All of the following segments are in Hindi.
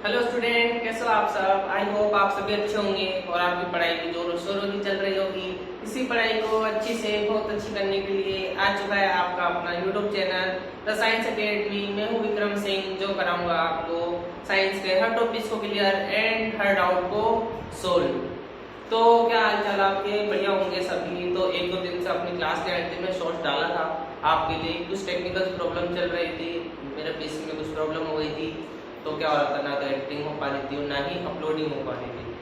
हेलो स्टूडेंट, कैसे हो आप सब। आई होप आप सभी अच्छे होंगे और आपकी पढ़ाई की जोरों शोरों की चल रही होगी। इसी पढ़ाई को अच्छी से बहुत अच्छी करने के लिए आ चुका है आपका अपना YouTube channel the science academy. मैं हूँ विक्रम सिंह, जो कराऊंगा आपको साइंस के हर टॉपिक्स को क्लियर एंड हर डाउट को सोल्व। तो क्या हाल चाल आपके, बढ़िया होंगे सभी। तो एक दो दिन से अपनी क्लास के एंड में शॉर्ट्स डाला था आपके लिए। कुछ टेक्निकल प्रॉब्लम चल रही थी, मेरे पीसी में कुछ प्रॉब्लम हो गई थी, तो क्या हो रहा था, ना तो एडिटिंग हो पा रही थी और ना ही अपलोडिंग हो पा रही थी।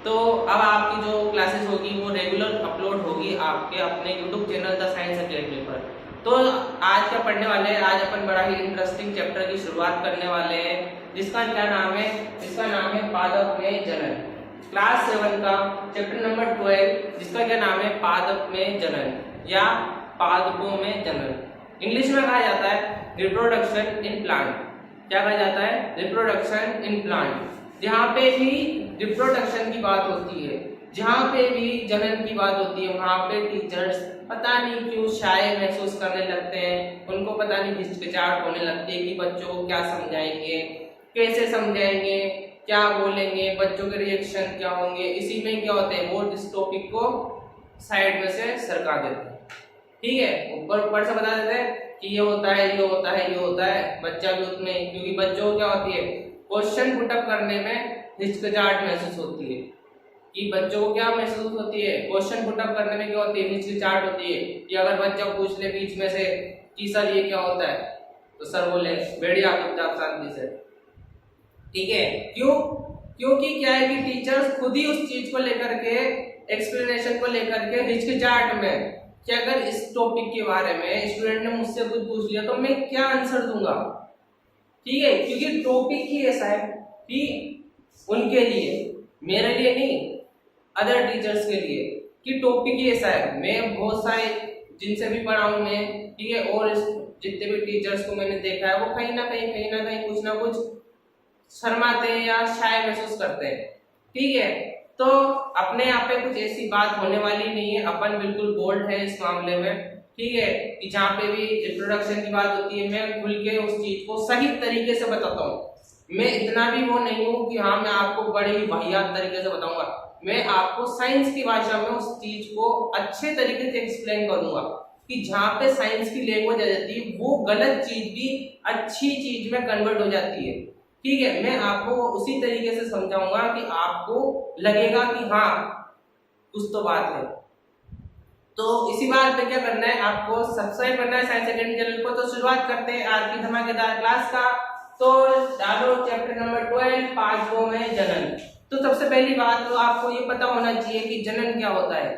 तो अब आपकी जो क्लासेस होगी वो रेगुलर अपलोड होगी आपके अपने YouTube channel the science academy पर। तो आज क्या पढ़ने वाले हैं, आज अपन बड़ा ही इंटरेस्टिंग चैप्टर की शुरुआत करने वाले हैं, जिसका क्या नाम है, जिसका नाम है पादप में जनन। क्लास 7 का चैप्टर नंबर 12, जिसका क्या नाम है पादप में जनन या पादपों में जनन। इंग्लिश में कहा जाता है रिप्रोडक्शन इन प्लांट। क्या कहा जाता है, रिप्रोडक्शन इन प्लांट। जहाँ पे भी रिप्रोडक्शन की बात होती है, जहाँ पे भी जनन की बात होती है, वहाँ पे टीचर्स पता नहीं क्यों शाय महसूस करने लगते हैं। उनको पता नहीं हिचकिचाहट होने लगती है कि बच्चों को क्या समझाएंगे, कैसे समझाएंगे, क्या बोलेंगे, बच्चों के रिएक्शन क्या होंगे। इसी में क्या होते हैं, वो इस टॉपिक को साइड में से सरका देते हैं। ठीक है, ऊपर से बता देते हैं कि ये होता है, ये होता है, ये होता है। बच्चा भी उसमें, क्योंकि बच्चों को क्या होती है, क्वेश्चन पुटअप करने में हिचकिचाहट महसूस होती है। कि बच्चों को क्या महसूस होती है, क्वेश्चन पुटअप करने में क्या होती है, हिचकिचाहट होती है। कि अगर बच्चा पूछ ले बीच में से कि सर ये क्या होता है, तो सर बोले बैठिए आप चुपचाप शांति से। ठीक है, क्यों? क्योंकि क्या है कि टीचर्स खुद ही उस चीज को लेकर के, एक्सप्लेनेशन को लेकर के हिचकिचाहट में कि अगर इस टॉपिक के बारे में स्टूडेंट ने मुझसे कुछ पूछ लिया तो मैं क्या आंसर दूंगा। ठीक है, क्योंकि टॉपिक ही ऐसा है कि उनके लिए, मेरे लिए नहीं, अदर टीचर्स के लिए, कि टॉपिक ही ऐसा है। मैं बहुत सारे जिनसे भी पढ़ा हूं मैं, ठीक है, और जितने भी टीचर्स को मैंने देखा है, वो कहीं ना कहीं कुछ ना कुछ शर्माते हैं या शाय महसूस करते हैं। ठीक है, तो अपने यहाँ पे कुछ ऐसी बात होने वाली नहीं है, अपन बिल्कुल बोल्ड है इस मामले में। ठीक है, कि जहाँ पे भी रिप्रोडक्शन की बात होती है, मैं खुल के उस चीज को सही तरीके से बताता हूँ। मैं इतना भी वो नहीं हूँ कि हाँ मैं आपको बड़े ही वाहियात तरीके से बताऊंगा। मैं आपको साइंस की भाषा में उस चीज को अच्छे तरीके से एक्सप्लेन करूंगा, कि जहाँ पे साइंस की लैंग्वेज आ जाती है, वो गलत चीज भी अच्छी चीज में कन्वर्ट हो जाती है। ठीक है, मैं आपको उसी तरीके से समझाऊंगा कि आपको लगेगा कि हाँ कुछ तो बात है। तो इसी बात पे क्या करना है, आपको सब्सक्राइब करना है साइंस अकेडमी चैनल को। तो शुरुआत करते हैं आज की धमाकेदार क्लास का। तो डालो चैप्टर नंबर 12 पादपों में जनन। तो सबसे पहली बात तो आपको ये पता होना चाहिए कि जनन क्या होता है।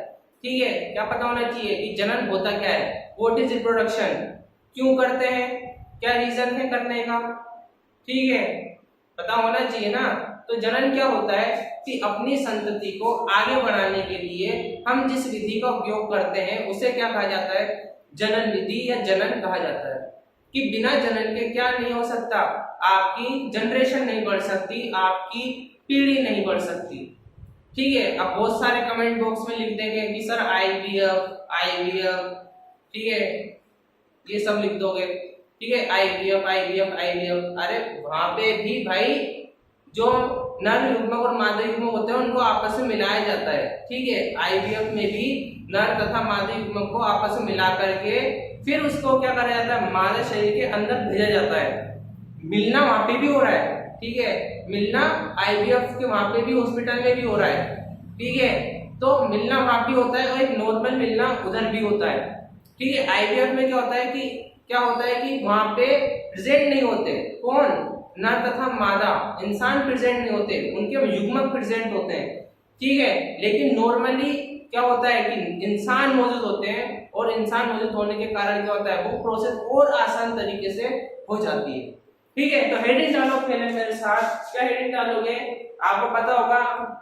ठीक है, क्या पता होना चाहिए कि जनन होता क्या है, व्हाट इज रिप्रोडक्शन, क्यों करते हैं, क्या रीजन है करने का। ठीक है, पता होना चाहिए ना। तो जनन क्या होता है कि अपनी संतति को आगे बढ़ाने के लिए हम जिस विधि का उपयोग करते हैं उसे क्या कहा जाता है, जनन विधि या जनन कहा जाता है। कि बिना जनन के क्या नहीं हो सकता, आपकी जनरेशन नहीं बढ़ सकती, आपकी पीढ़ी नहीं बढ़ सकती। ठीक है, अब बहुत सारे कमेंट बॉक्स में लिख देंगे कि सर आईवीएफ आईवीएफ, ठीक है, ये सब लिख दोगे। ठीक है, आईवीएफ आईवीएफ आईवीएफ, अरे वहां पे भी भाई जो नर युग्मक और मादा युग्मक होते हैं उनको आपस में मिलाया जाता है। ठीक है, आईवीएफ में भी नर तथा मादा युग्मक को आपस में मिला करके फिर उसको क्या करा जाता है, मादा शरीर के अंदर भेजा जाता है। मिलना वहां पे भी हो रहा है। ठीक है, मिलना आईवीएफ के वहां पे भी, हॉस्पिटल में भी हो रहा है। ठीक है, तो मिलना वहां भी होता है और एक नॉर्मल मिलना उधर भी होता है। ठीक है, आईवीएफ में क्या होता है कि वहां पे प्रेजेंट नहीं होते, कौन, नर तथा मादा इंसान प्रेजेंट नहीं होते, उनके युग्मक प्रेजेंट होते हैं। ठीक है, लेकिन नॉर्मली क्या होता है कि इंसान मौजूद होते हैं, और इंसान मौजूद होने के कारण क्या होता है, वो प्रोसेस और आसान तरीके से हो जाती है। ठीक है, तो हेडिंग डालो पहले मेरे साथ। क्या हेडिंग डालोगे, आपको पता होगा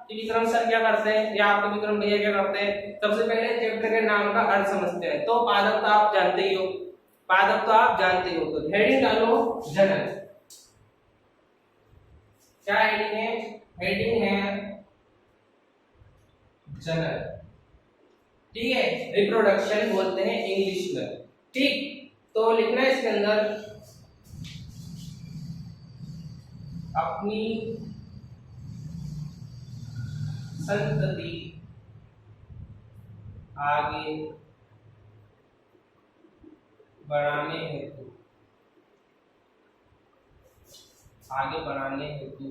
कि विक्रम सर क्या करते हैं या आपको विक्रम भैया क्या करते हैं। सबसे पहले चैप्टर के नाम का अर्थ समझते हैं। तो पादप तो आप जानते ही हो, पादप तो आप जानते हो। तो हेडिंग डालो जनन। क्या हेडिंग है, हेडिंग है जनन। ठीक है, रिप्रोडक्शन बोलते हैं इंग्लिश में। ठीक, तो लिखना है इसके अंदर अपनी संतति आगे बढ़ाने हेतु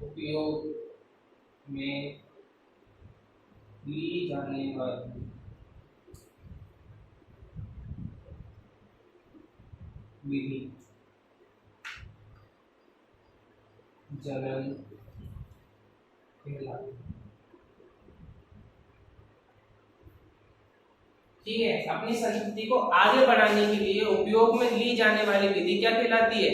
उपयोग में ली जाने वाली विधि जनन कहलाती है। ठीक है, अपनी संस्कृति को आगे बढ़ाने के लिए उपयोग में ली जाने वाली विधि क्या कहलाती है?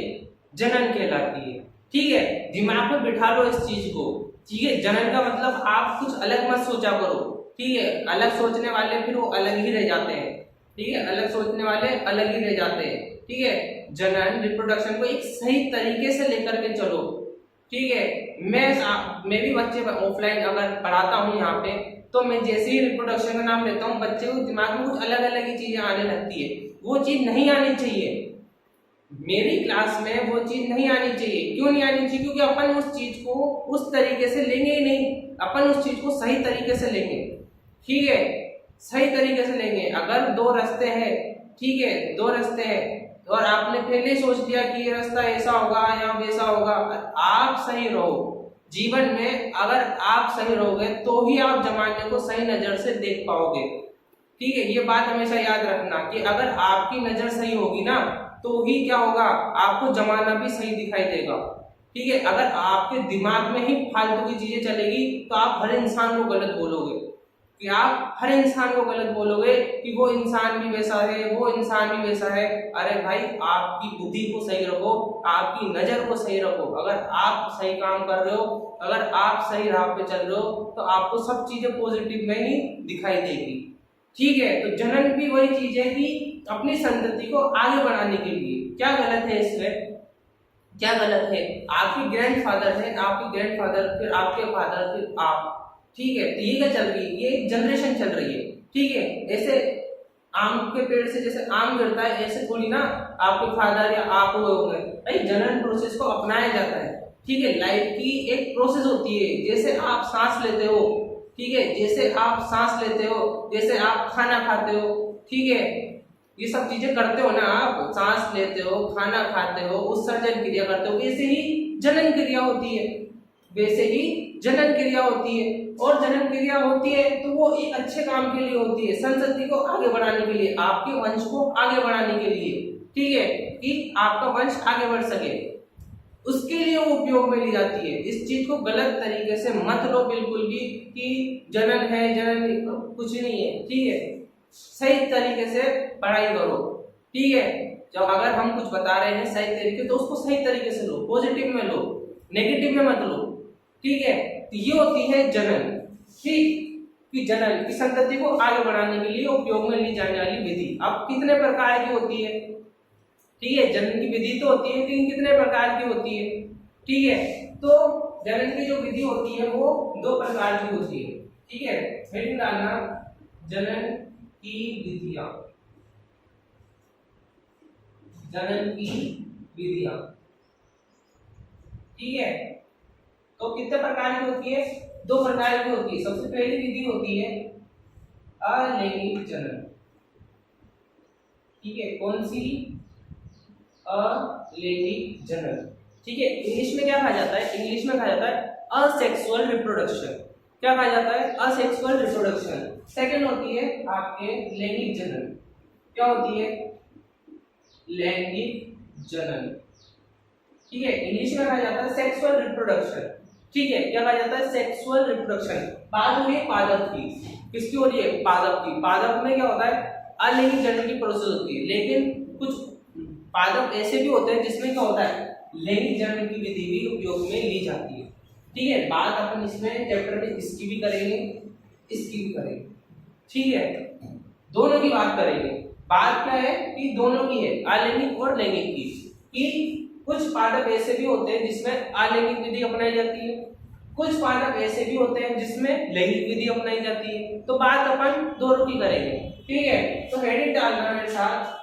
जनन कहलाती है। ठीक है, दिमाग में बिठा लो इस चीज को। ठीक है, जनन का मतलब आप कुछ अलग मत सोचा करो। ठीक है, अलग सोचने वाले फिर वो अलग ही रह जाते हैं। ठीक है, अलग सोचने वाले अलग ही रह जाते हैं। ठीक है, जनन रिप्रोडक्शन को एक सही तरीके से लेकर के चलो। ठीक है, मैं भी बच्चे ऑफलाइन अगर पढ़ाता हूँ यहाँ पे, तो मैं जैसे ही रिप्रोडक्शन का नाम लेता हूँ, बच्चे को दिमाग में कुछ अलग अलग ही चीजें आने लगती है। वो चीज नहीं आनी चाहिए। मेरी क्लास में वो चीज नहीं आनी चाहिए। क्यों नहीं आनी चाहिए? क्योंकि अपन उस चीज को उस तरीके से लेंगे ही नहीं। अपन उस चीज को सही तरीके से लेंगे। ठीक है, सही तरीके से लेंगे। अगर दो रास्ते हैं, ठीक है, दो रास्ते हैं और आपने पहले सोच लिया कि ये रास्ता ऐसा होगा या वैसा होगा, आप सही रहो। जीवन में अगर आप सही रहोगे तो ही आप जमाने को सही नजर से देख पाओगे। ठीक है, ये बात हमेशा याद रखना कि अगर आपकी नजर सही होगी ना, तो ही क्या होगा, आपको जमाना भी सही दिखाई देगा। ठीक है, अगर आपके दिमाग में ही फालतू की चीजें चलेगी तो आप हर इंसान को गलत बोलोगे, कि आप हर इंसान को गलत बोलोगे कि वो इंसान भी वैसा है, वो इंसान भी वैसा है। अरे भाई, आपकी बुद्धि को सही रखो, आपकी नजर को सही रखो। अगर आप सही काम कर रहे हो, अगर आप सही राह पे चल रहे हो, तो आपको सब चीजें पॉजिटिव में ही दिखाई देगी। ठीक है, तो जनन भी वही चीज है कि अपनी संतति को आगे बढ़ाने के लिए। क्या गलत है इसमें? क्या गलत है? आपके ग्रैंडफादर है, आपके ग्रैंडफादर, फिर आपके फादर, फिर आप। ठीक है, तो ये क्या चल रही है? ये एक जनरेशन चल रही है। ठीक है, ऐसे आम के पेड़ से जैसे आम गिरता है, ऐसे थोड़ी ना आपके फादर या आप हुए होंगे। भाई, जनन प्रोसेस को अपनाया जाता है। ठीक है, लाइफ की एक प्रोसेस होती है। जैसे आप सांस लेते हो, ठीक है, जैसे आप सांस लेते हो, जैसे आप खाना खाते हो, ठीक है, ये सब चीजें करते हो ना, आप सांस लेते हो, खाना खाते हो, उत्सर्जन क्रिया करते हो, वैसे ही जनन क्रिया होती है। वैसे ही जनन क्रिया होती है। और जनन क्रिया होती है तो वो एक अच्छे काम के लिए होती है, संतति को आगे बढ़ाने के लिए, आपके वंश को आगे बढ़ाने के लिए। ठीक है, कि आपका वंश आगे बढ़ सके, उसके लिए वो उपयोग में ली जाती है। इस चीज को गलत तरीके से मत लो बिल्कुल भी कि जनन है, जनन कुछ नहीं है। ठीक है, सही तरीके से पढ़ाई करो। ठीक है, जब अगर हम कुछ बता रहे हैं सही तरीके, तो उसको सही तरीके से लो, पॉजिटिव में लो, नेगेटिव में मत लो। ठीक है, तो ये होती है जनन। ठीक, कि जनन की संतति को आगे बढ़ाने के लिए उपयोग में ली जाने वाली विधि। अब कितने प्रकार की होती है? ठीक है, जनन की विधि तो होती है, लेकिन कितने प्रकार की होती है? ठीक है, तो जनन की जो विधि होती है वो 2 प्रकार की होती है। ठीक है, हेडिंग डालना, जनन की विधियां। जनन की विधियां। ठीक है, तो कितने प्रकार की होती है? 2 प्रकार की होती है। सबसे पहली विधि होती है अलैंगिक जनन। ठीक है, कौन सी? अलैंगिक जनन। ठीक है, इंग्लिश में क्या कहा जाता है? इंग्लिश में कहा जाता है असेक्सुअल रिप्रोडक्शन। क्या कहा जाता है? Asexual reproduction. सेकंड होती है आपके लैंगिक जनन। क्या होती है? लैंगिक जनन। ठीक है, इंग्लिश में कहा जाता है सेक्सुअल रिप्रोडक्शन। ठीक है, क्या कहा जाता है? Sexual reproduction. बात हो रही है पादप की। किसकी हो रही है? पादप की। पादप में क्या होता है? अलैंगिक जनन की प्रोसेस होती है। लेकिन कुछ पादप ऐसे भी होते हैं जिसमें क्या होता है? लैंगिक जनन की विधि भी उपयोग में ली जाती है। ठीक है, बात अपन इसमें चैप्टर में इसकी भी करेंगे, इसकी भी करेंगे। ठीक है, दोनों की बात करेंगे। बात क्या है कि दोनों की है, अलैंगिक और लैंगिक की। कि कुछ पादप ऐसे भी होते हैं जिसमें अलैंगिक विधि अपनाई जाती है, कुछ पादप ऐसे भी होते हैं जिसमें लैंगिक विधि अपनाई जाती है। तो बात अपन दोनों की करेंगे। ठीक है, तो हेडिंग डालना मेरे साथ,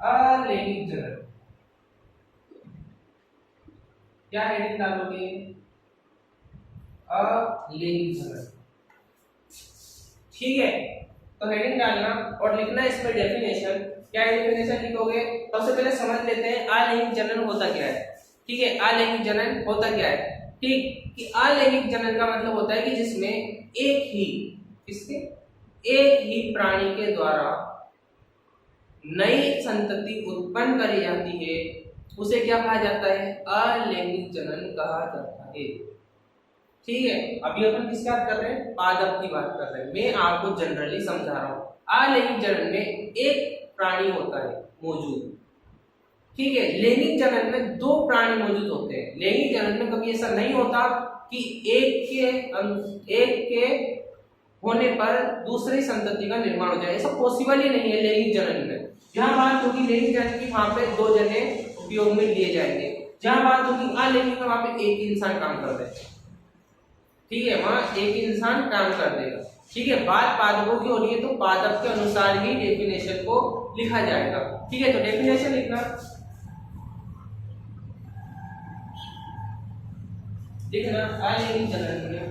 अलैंगिक जनन। क्या हेडिंग डालोगे? अलैंगिक जनन। ठीक है, तो हेडिंग डालना और लिखना इसमें डेफिनेशन। क्या डेफिनेशन लिखोगे? सबसे पहले समझ लेते हैं अलैंगिक जनन होता क्या है। ठीक है, अलैंगिक जनन होता क्या है? ठीक, कि अलैंगिक जनन का मतलब होता है कि जिसमें एक ही प्राणी के द्वारा नई संतति उत्पन्न करी जाती है, उसे क्या कहा जाता है? अलैंगिक जनन कहा जाता है। ठीक है, अभी अपन किसकी बात कर रहे हैं? पादप की बात कर रहे हैं। मैं आपको जनरली समझा रहा हूँ। अलैंगिक जनन में एक प्राणी होता है मौजूद। ठीक है, लैंगिक जनन में दो प्राणी मौजूद होते हैं। लैंगिक जनन में कभी ऐसा नहीं होता कि एक के होने पर दूसरी संतति का निर्माण हो जाए, ऐसा पॉसिबल ही नहीं है लैंगिक जनन में। जहां बात होगी लैंगिक जनन की, वहां पे दो जने उपयोग में लिए जाएंगे। जहां बात होगी अलैंगिक में, वहां पे एक इंसान काम कर देगा। ठीक है, वहां एक इंसान काम कर देगा। ठीक है, बात पादपों की हो रही है तो पादप के अनुसार ही डेफिनेशन को लिखा जाएगा। ठीक है, तो डेफिनेशन लिखना, अलैंगिक जनन में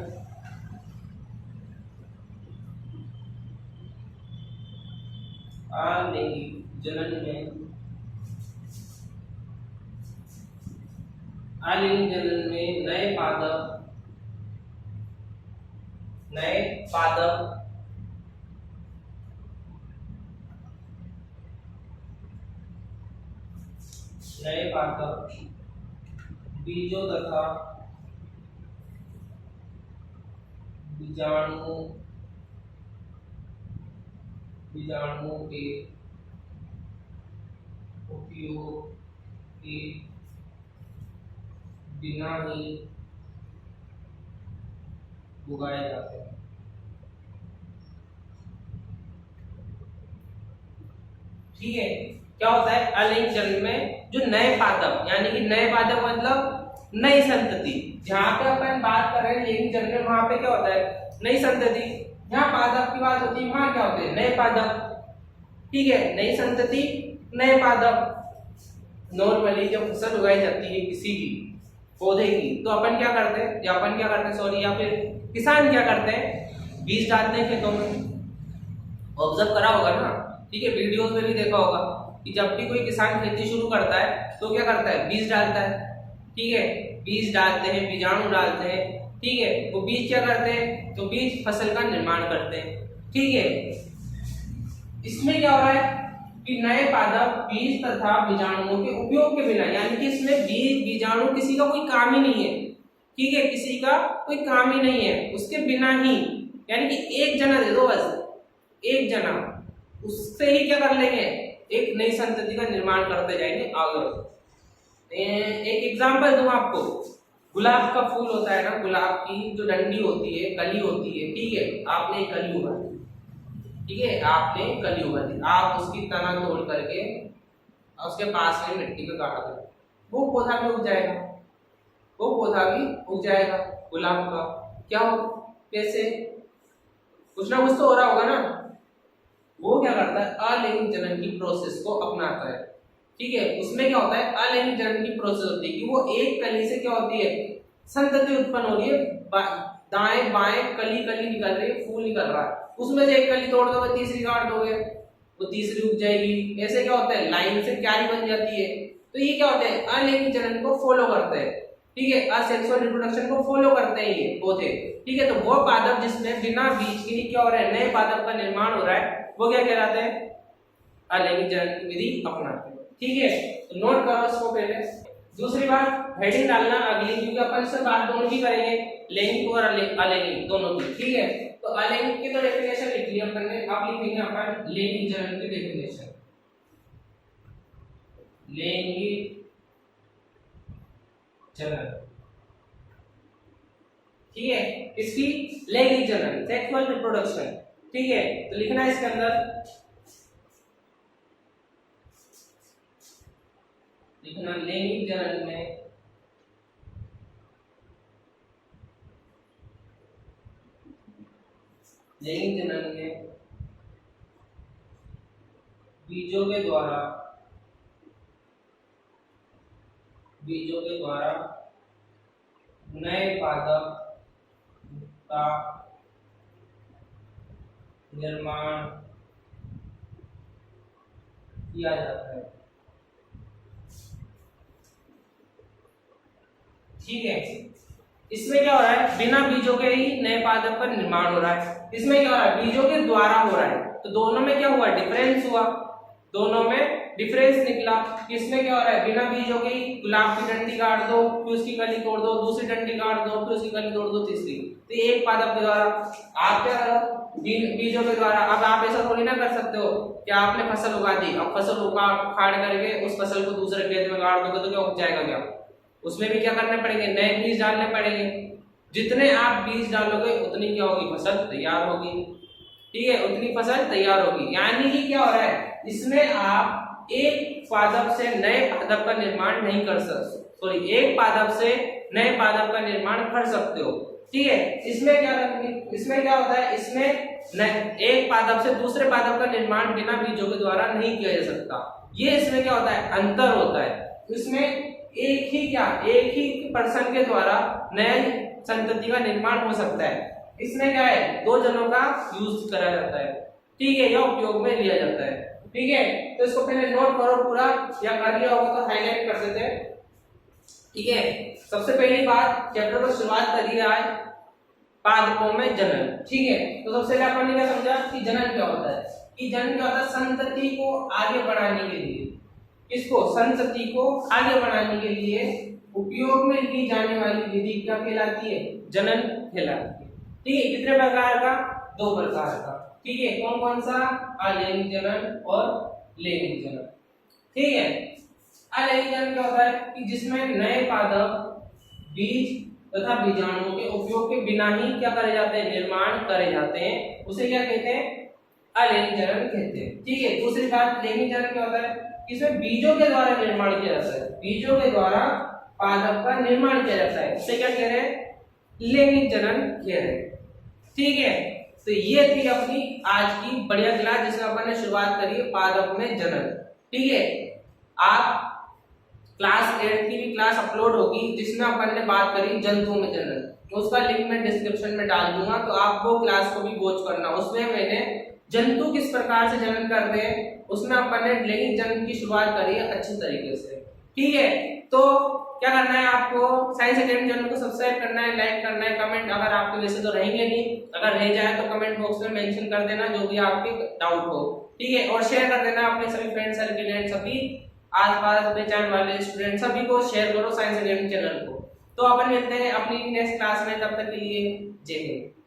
अलैंगिक जनन में नए पादप बीजों तथा बीजाणुओं के उपयोग के बिना ही उगाए जाते हैं। ठीक है, क्या होता है अलैंगिक जनन में? जो नए पादप, यानी कि नए पादप मतलब नई संतति। जहां पे अपन बात कर रहे हैं लैंगिक जनन में, वहां पे क्या होता है? नई संतति। जहां पादप की बात होती है वहां क्या होते हैं? नए पादप। ठीक है, नई संतति, नए पादप। नॉर्मली जब फसल उगाई जाती है किसी भी पौधे की, तो अपन क्या करते हैं, या फिर किसान क्या करते हैं? बीज डालते हैं खेतों में। ऑब्जर्व करा होगा ना, ठीक है, वीडियोस में भी देखा होगा कि जब भी कोई किसान खेती शुरू करता है तो क्या करता है? बीज डालता है। ठीक है, बीज डालते हैं, बीजाणु डालते हैं। ठीक है, वो बीज क्या करते हैं? तो बीज फसल का निर्माण करते हैं। ठीक है, इसमें क्या हो रहा है कि नए पादप बीज तथा बीजाणुओं के उपयोग के बिना, यानी कि इसमें बीज बीजाणु किसी का कोई काम ही नहीं है। ठीक है, किसी का कोई काम ही नहीं है, उसके बिना ही, यानी कि एक जना दे दो बस, एक जना, उससे ही क्या कर लेंगे? एक नई संतति का निर्माण करते जाएंगे आगे। एक एग्जांपल दूं आपको, गुलाब का फूल होता है ना, गुलाब की जो डंडी होती है, कली होती है। ठीक है, आपने कली उगा दी। ठीक है, आपने कली उगा दी, आप उसकी तना तोड़ करके उसके पास में मिट्टी में गाड़ दो, वो पौधा भी उग जाएगा। गुलाब का क्या हो, कैसे? कुछ ना कुछ तो हो रहा होगा ना। वो क्या करता है? अलैंगिक जनन की प्रोसेस को अपनाता है। ठीक है, उसमें क्या होता है? अलैंगिक जनन की प्रोसेस होती है कि वो एक कली से क्या होती है? संतति उत्पन्न हो रही है, दाएं बाएं कली निकल रही है, फूल निकल रहा है, उसमें से एक कली तोड़ दोगे, तीसरी काट दोगे, वो तीसरी उग जाएगी। ऐसे क्या होता है? लाइन से क्यारी बन जाती है। तो ये क्या होते हैं? अलैंगिक जनन को फॉलो करते हैं। ठीक है, असेक्सुअल रिप्रोडक्शन को फॉलो करते हैं ये पौधे। ठीक है, तो वो पादप जिसमें बिना बीज के ही क्या हो रहा है? नए पादप का निर्माण हो रहा है, वो क्या कहलाते हैं? अलैंगिक जनन की विधि अपनाते हैं। ठीक है, तो नोट करो इसको पहले। दूसरी बात, हेडिंग डालना अगली, क्योंकि अपन से बात दोनों की करेंगे, लैंगिक और अलैंगिक दोनों की। ठीक है, तो अलैंगिक की तो डेफिनेशन लिख ली अपन ने, अब लिखेंगे अपन लैंगिक जनन की डेफिनेशन। लैंगिक जनन, ठीक है, इसकी लैंगिक जनन, सेक्सुअल रिप्रोडक्शन। ठीक है, तो लिखना है इसके अंदर, लिखना लैंगिक जनन में बीजों के द्वारा नए पादप का निर्माण किया जाता है। ठीक है, इसमें क्या हो रहा है, बिना बीजों के ही नए पादप का निर्माण हो रहा है। इसमें क्या हो रहा है, बीजों के द्वारा हो रहा है। तो दोनों में क्या हुआ, डिफरेंस हुआ, दोनों में डिफरेंस निकला। इसमें क्या हो रहा है, बिना बीजों के ही गुलाब की डंडी काट दो, फिर उसकी कली तोड़ दो, दूसरी डंडी काट दो, फिर उसकी कली तोड़ दो, तीसरी। तो एक पादप के द्वारा आप क्या करो, बीजों के द्वारा। अब आप ऐसा थोड़ी ना कर सकते हो कि आपने फसल उगा दी, अब फसल उखाड़ करके उस फसल को दूसरे खेत में गाड़ दोगे तो क्या उग जाएगा क्या? उसमें भी क्या करने पड़ेंगे, नए बीज डालने पड़ेंगे। जितने आप बीज डालोगे उतनी क्या होगी, फसल तैयार होगी। ठीक है, उतनी फसल तैयार होगी। यानी कि क्या हो रहा है, इसमें आप एक पादप से नए पादप का निर्माण नहीं कर सकते, सॉरी, एक पादप से नए पादप का निर्माण कर सकते हो। ठीक है, इसमें क्या होता है, इसमें एक पादप से दूसरे पादप का निर्माण बिना बीजों के द्वारा नहीं किया जा सकता। ये इसमें क्या होता है, अंतर होता है। इसमें एक ही पर्सन के द्वारा नए संतति का निर्माण हो सकता है। इसमें क्या है, दो जनों का यूज करा जाता है। ठीक है, यह उपयोग में लिया जाता है। ठीक है, तो इसको पहले नोट करो पूरा, या कर लिया होगा तो हाईलाइट कर देते हैं। ठीक है, सबसे पहली बात, चैप्टर को शुरुआत करी आज पादपों में जनन। ठीक है, तो सबसे पहले अपन ने क्या समझा कि जनन क्या होता है, कि जनन क्या होता है, संतति को आगे बढ़ाने के लिए, किसको, संतति को आगे बढ़ाने के लिए उपयोग में ली जाने वाली विधि क्या कहलाती है, जनन कहलाती है। ठीक है, कितने प्रकार का, दो प्रकार का। ठीक है, कौन कौन सा, अलैंगिक जनन और लैंगिक जनन। ठीक है, अलैंगिक जनन क्या होता है कि जिसमें नए पादप बीज तथा बीजाणुओं के उपयोग के बिना ही क्या करे जाते हैं, निर्माण करे जाते हैं, उसे क्या कहते हैं, अलैंगिक जनन कहते हैं। ठीक है, दूसरी बात, लैंगिक जनन क्या होता है, इसमें बीजों के द्वारा निर्माण किया जाता है, बीजों के द्वारा पादप का निर्माण किया जाता है, उसे क्या कह रहे हैं, लैंगिक जनन कह रहे हैं। ठीक है, तो ये थी अपनी आज की बढ़िया क्लास, जिसमें अपन ने शुरुआत करी है पादप में जनन। ठीक है, आप क्लास 8 की भी क्लास अपलोड होगी जिसमें अपन ने बात करी जंतुओं में जनन, उसका लिंक मैं डिस्क्रिप्शन में डाल दूंगा, तो आप वो क्लास को भी वॉच करना। उसमें मैंने जंतु किस प्रकार से जनन करते हैं, उसमें अपन ने लैंगिक जनन की शुरुआत करी है अच्छी तरीके से। ठीक है, तो क्या करना है आपको, साइंस एकेडमी चैनल को सब्सक्राइब करना है, लाइक करना है, कमेंट अगर आपके वैसे तो रहेंगे नहीं, अगर रह जाए तो कमेंट बॉक्स में मेंशन कर देना जो भी आपके डाउट हो। ठीक है, और शेयर कर देना अपने सभी फ्रेंड सर्किल एंड सभी आसपास पहचान वाले स्टूडेंट, सभी को शेयर करो साइंस एकेडमी चैनल को। तो अपन मिलते हैं अपनी नेक्स्ट क्लास में, तब तक के लिए जय हिंद।